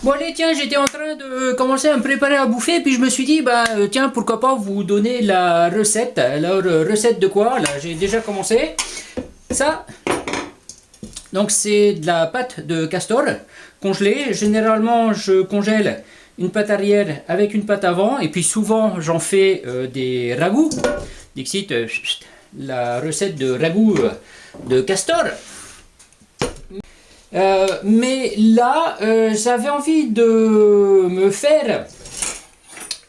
Bon allez, tiens, j'étais en train de commencer à me préparer à bouffer, puis je me suis dit, bah tiens, pourquoi pas vous donner la recette. Alors, recette de quoi? Là, j'ai déjà commencé. Ça, donc c'est de la pâte de castor congelée. Généralement, je congèle une pâte arrière avec une pâte avant, et puis souvent, j'en fais des ragoûts. Dixit, la recette de ragoût de castor. Mais là, j'avais envie de me faire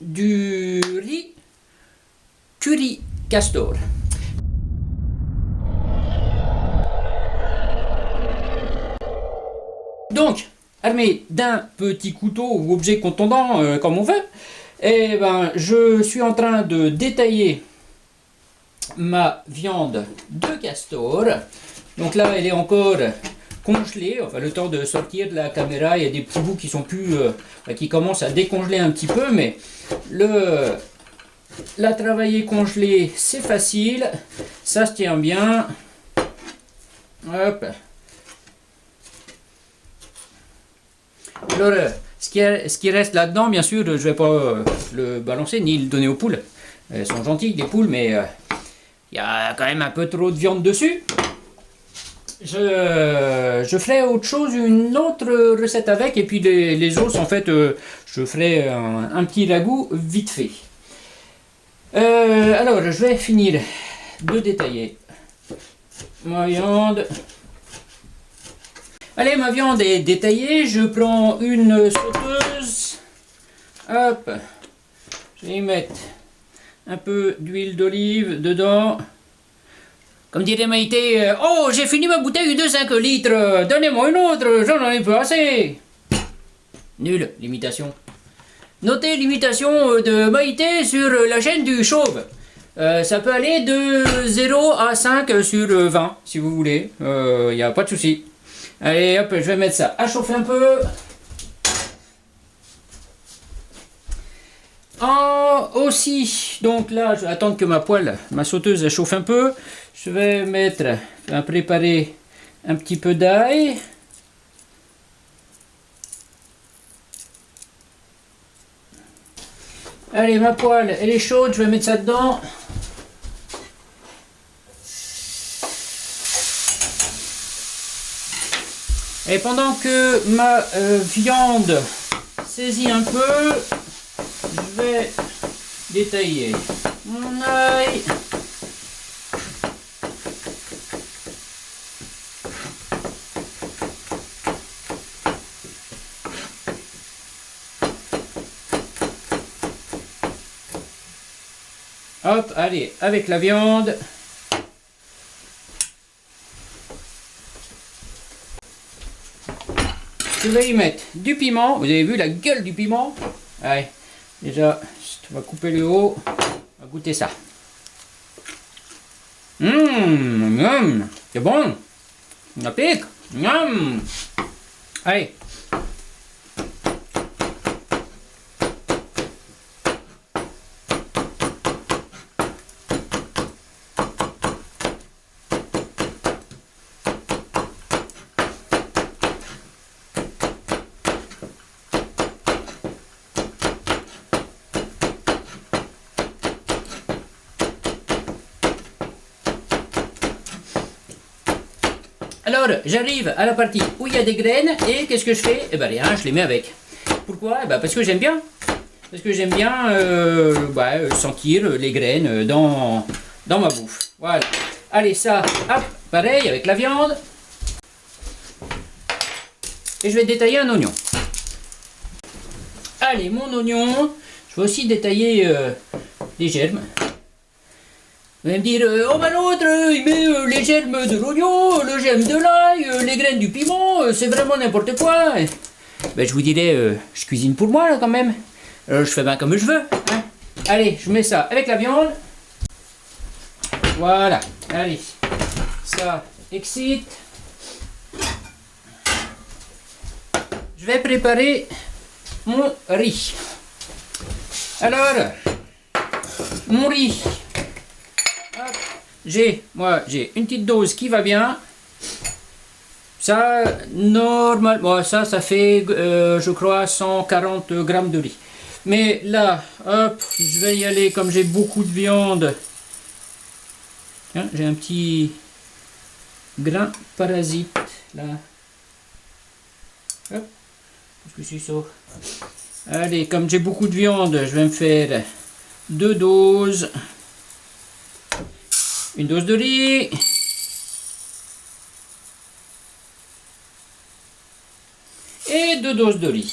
du riz curry castor. Donc, armé d'un petit couteau ou objet contondant, comme on veut, et ben, je suis en train de détailler ma viande de castor. Donc là, elle est encore congelée, enfin le temps de sortir de la caméra, il y a des petits bouts qui sont plus, qui commencent à décongeler un petit peu, mais la travailler congelée, c'est facile, ça se tient bien. Hop. Alors, ce qui reste là-dedans, bien sûr, je ne vais pas le balancer ni le donner aux poules. Elles sont gentilles, les poules, mais il y a quand même un peu trop de viande dessus. Je ferai autre chose, une autre recette avec, et puis les os, en fait, je ferai un petit ragoût vite fait. Alors, je vais finir de détailler ma viande. Allez, ma viande est détaillée, je prends une sauteuse. Hop, je vais y mettre un peu d'huile d'olive dedans. Comme dirait Maïté, oh, j'ai fini ma bouteille de 5 litres, donnez-moi une autre, j'en ai pas assez. Nul, l'imitation. Notez l'imitation de Maïté sur la chaîne du Chauve. Ça peut aller de 0 à 5 sur 20, si vous voulez, il n'y a pas de souci. Allez, hop, je vais mettre ça à chauffer un peu. Aussi, donc là, je vais attendre que ma sauteuse elle chauffe un peu. Je vais préparer un petit peu d'ail. Allez, ma poêle, elle est chaude, je vais mettre ça dedans. Et pendant que ma viande saisit un peu, je vais détailler mon ail. Hop, allez, avec la viande. Je vais y mettre du piment. Vous avez vu la gueule du piment? Allez, déjà, on va couper le haut. On va goûter ça. C'est bon. Ça pique. Allez. Alors, j'arrive à la partie où il y a des graines, et qu'est-ce que je fais? Eh ben rien, je les mets avec. Pourquoi? Eh ben parce que j'aime bien. Parce que j'aime bien sentir les graines dans ma bouffe. Voilà. Allez, ça, hop, pareil avec la viande. Et je vais détailler un oignon. Allez, mon oignon. Je vais aussi détailler les germes. Vous allez me dire, oh ben l'autre, il met les germes de l'oignon, le germe de l'ail, les graines du piment, c'est vraiment n'importe quoi. Ben je vous dirais, je cuisine pour moi là quand même. Je fais bien comme je veux. Hein. Allez, je mets ça avec la viande. Voilà, allez, ça excite. Je vais préparer mon riz. Alors, mon riz. J'ai une petite dose qui va bien. Ça, normalement, ça fait, je crois, 140 grammes de riz. Mais là, hop, je vais y aller comme j'ai beaucoup de viande. Tiens, j'ai un petit grain parasite là. Hop, qu'est-ce que c'est ça? Allez, comme j'ai beaucoup de viande, je vais me faire 2 doses. Une dose de riz. Et 2 doses de riz.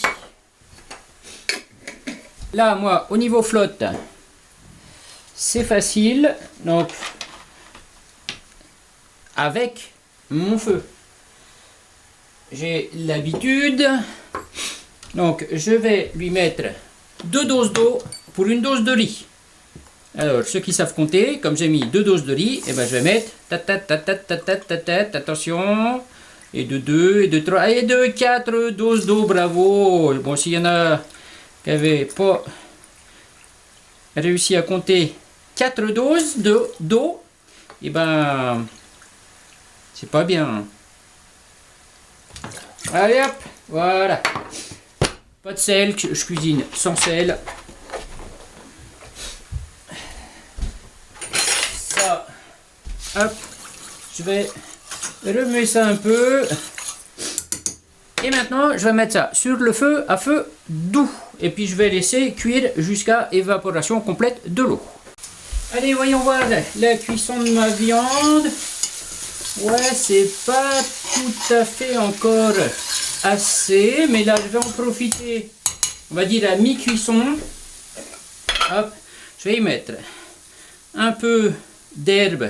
Là, moi, au niveau flotte, c'est facile. Donc, avec mon feu, j'ai l'habitude. Donc, je vais lui mettre 2 doses d'eau pour une dose de riz. Alors, ceux qui savent compter, comme j'ai mis 2 doses de riz, et ben, je vais mettre attention, et de 2, et de 3, et de 4 doses d'eau, bravo. Bon, s'il y en a qui n'avaient pas réussi à compter 4 doses d'eau, et ben, c'est pas bien. Allez hop, voilà. Pas de sel, je cuisine sans sel. Ça, hop, je vais remuer ça un peu. Et maintenant, je vais mettre ça sur le feu à feu doux. Et puis je vais laisser cuire jusqu'à évaporation complète de l'eau. Allez, voyons voir la cuisson de ma viande. Ouais, c'est pas tout à fait encore assez, mais là je vais en profiter, on va dire à mi-cuisson. Hop, je vais y mettre un peu d'herbe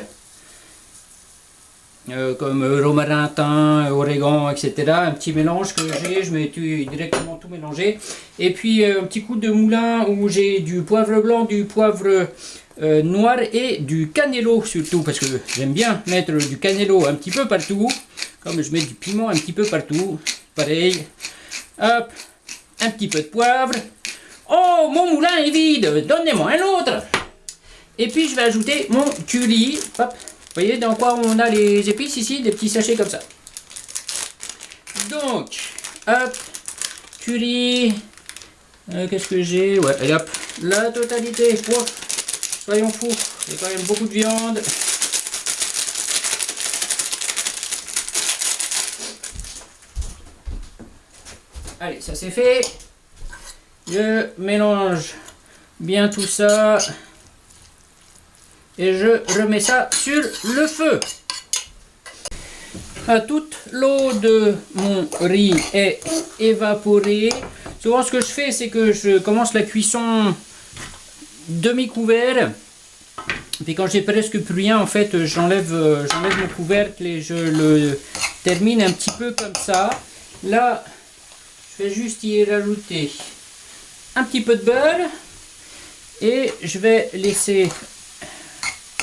comme romarin, thym, origan, etc. Un petit mélange que j'ai, je mets directement tout mélangé. Et puis un petit coup de moulin où j'ai du poivre blanc, du poivre noir et du cannello surtout, parce que j'aime bien mettre du cannello un petit peu partout, comme je mets du piment un petit peu partout. Pareil. Hop, un petit peu de poivre. Oh, mon moulin est vide, donnez-moi un autre. Et puis je vais ajouter mon curry. Hop. Vous voyez dans quoi on a les épices ici, des petits sachets comme ça. Donc, hop, curry. Qu'est-ce que j'ai? Ouais, allez hop, la totalité. Oh, soyons fous, il y a quand même beaucoup de viande. Allez, ça c'est fait. Je mélange bien tout ça. Et je remets ça sur le feu. Toute l'eau de mon riz est évaporée. Souvent ce que je fais, c'est que je commence la cuisson demi-couvert. Puis quand j'ai presque plus rien, en fait, j'enlève mon couvercle et je le termine un petit peu comme ça. Là, je vais juste y rajouter un petit peu de beurre. Et je vais laisser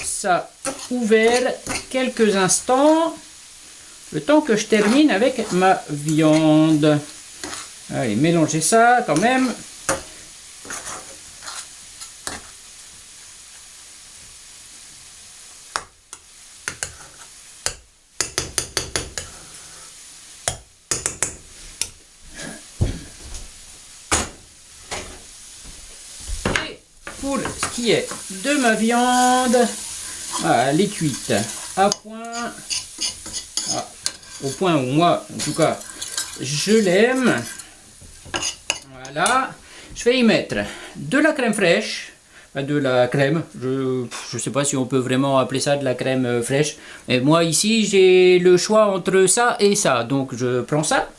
ça ouvert quelques instants, le temps que je termine avec ma viande. Allez, mélangez ça quand même. Et pour ce qui est de ma viande, voilà, elle est cuite à point, au point où moi, en tout cas, je l'aime. Voilà, je vais y mettre de la crème fraîche, de la crème, je ne sais pas si on peut vraiment appeler ça de la crème fraîche, mais moi ici j'ai le choix entre ça et ça, donc je prends ça.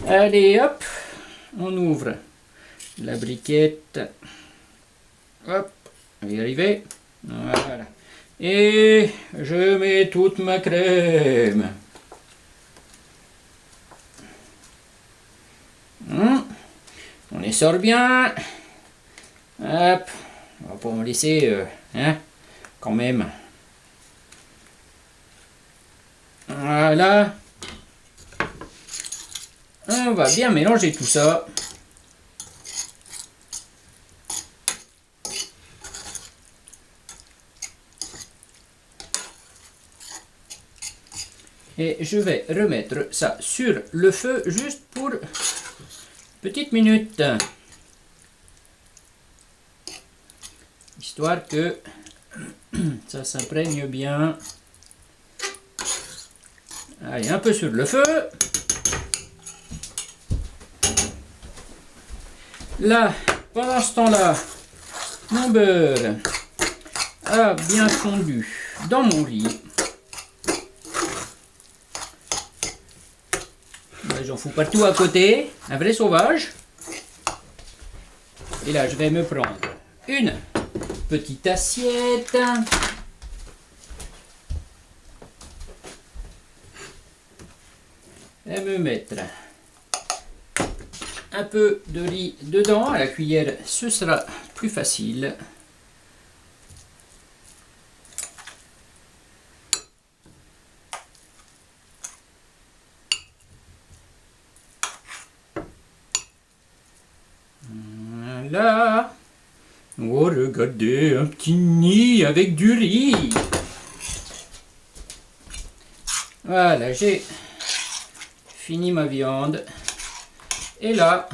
Allez hop, on ouvre la briquette, hop, on va y arriver, voilà. Et je mets toute ma crème. On les sort bien. Hop. On va pas en laisser, hein, quand même. Voilà. On va bien mélanger tout ça. Et je vais remettre ça sur le feu juste pour une petite minute. Histoire que ça s'imprègne bien. Allez, un peu sur le feu. Là, pendant ce temps-là, mon beurre a bien fondu dans mon riz. J'en fous partout à côté, un vrai sauvage. Et là, je vais me prendre une petite assiette. Et me mettre un peu de riz dedans. À la cuillère, ce sera plus facile. Voilà. Oh, regardez, un petit nid avec du riz. Voilà, j'ai fini ma viande. Et là,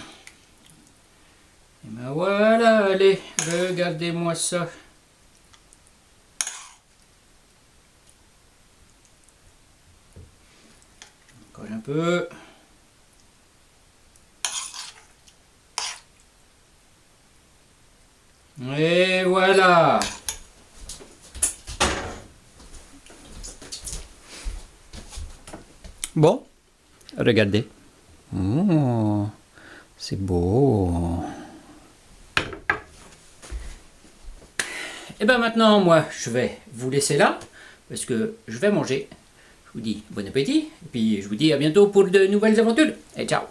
et ben voilà, allez, regardez-moi ça. Encore un peu. Et voilà. Bon, regardez. Oh, c'est beau. Et bien maintenant, moi, je vais vous laisser là, parce que je vais manger. Je vous dis bon appétit, et puis je vous dis à bientôt pour de nouvelles aventures. Et ciao.